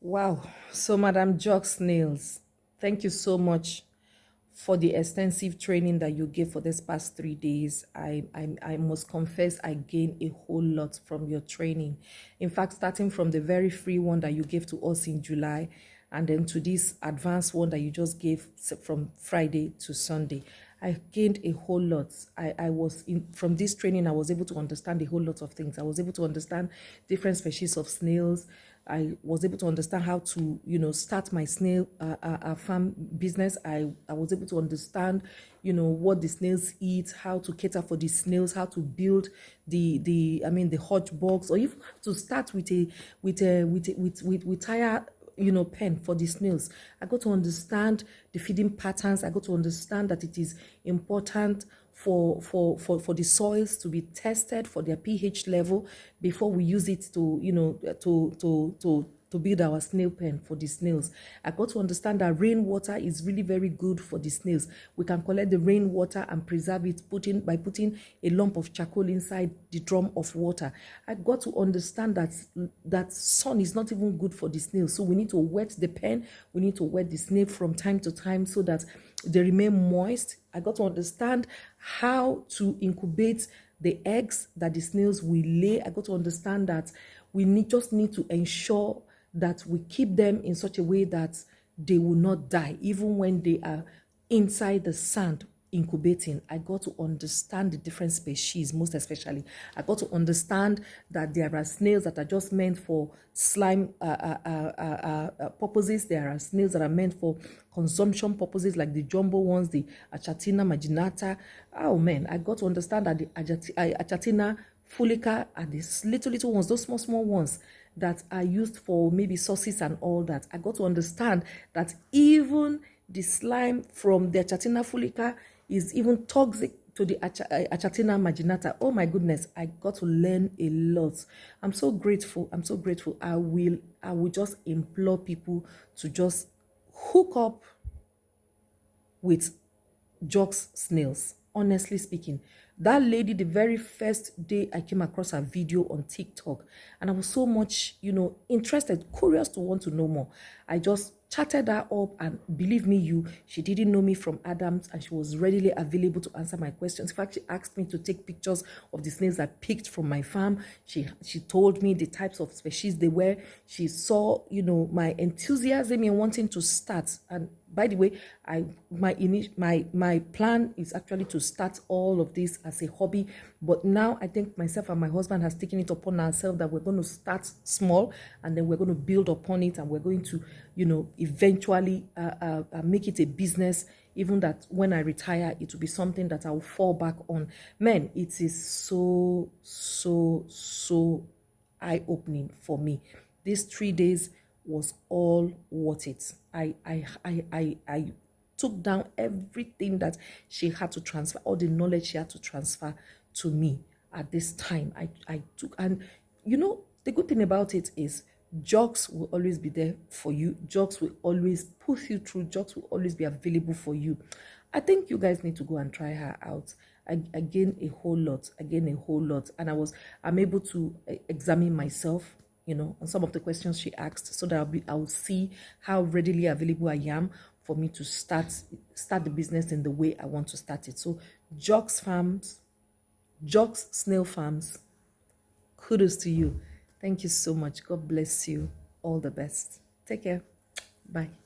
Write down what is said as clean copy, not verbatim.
Wow. So, Madam Jock Snails, thank you so much for the extensive training that you gave for this past 3 days. I must confess, I gained a whole lot from your training. In fact, starting from the very free one that you gave to us in July, and then to this advanced one that you just gave from Friday to Sunday, I gained a whole lot. I was in from this training, I was able to understand a whole lot of things. I was able to understand different species of snails. I was able to understand how to, start my snail farm business. I was able to understand, what the snails eat, how to cater for the snails, how to build the hodge box, or even how to start with tire pen for the snails. I got to understand the feeding patterns. I got to understand that it is important for the soils to be tested for their pH level before we use it to build our snail pen for the snails. I got to understand that rainwater is really very good for the snails. We can collect the rainwater and preserve it by putting a lump of charcoal inside the drum of water. I got to understand that sun is not even good for the snails. So we need to wet the pen. We need to wet the snail from time to time so that they remain moist. I got to understand how to incubate the eggs that the snails will lay. I got to understand that we just need to ensure that we keep them in such a way that they will not die, even when they are inside the sand incubating. I got to understand the different species, most especially. I got to understand that there are snails that are just meant for slime purposes. There are snails that are meant for consumption purposes, like the jumbo ones, the Achatina marginata. Oh man, I got to understand that the Achatina fulica are these little ones, those small ones that are used for maybe sauces and all that. I got to understand that even the slime from the Achatina fulica is even toxic to the Achatina marginata. Oh my goodness, I got to learn a lot. I'm so grateful. I'm so grateful. I will just implore people to just hook up with Jock's Snails. Honestly speaking, that lady, the very first day I came across her video on TikTok, and I was so much, interested, curious to want to know more. I just chatted her up, and believe me, she didn't know me from Adams, and she was readily available to answer my questions. In fact, she asked me to take pictures of the snails I picked from my farm. She told me the types of species they were. She saw, my enthusiasm in wanting to start. And by the way, my plan is actually to start all of this as a hobby, but now I think myself and my husband has taken it upon ourselves that we're going to start small, and then we're going to build upon it, and we're going to eventually make it a business. Even that when I retire, it will be something that I'll fall back on. Man, it is so eye-opening for me. These 3 days was all worth it. I took down everything that she had to transfer, all the knowledge she had to transfer to me at this time. I took, and the good thing about it is Jocks will always be there for you. Jocks will always push you through. Jocks will always be available for you. I think you guys need to go and try her out. I gained a whole lot. And I'm able to examine myself, on some of the questions she asked, so that I'll see how readily available I am for me to start the business in the way I want to start it. So Jocks Snail Farms, kudos to you. Thank you so much. God bless you. All the best. Take care. Bye.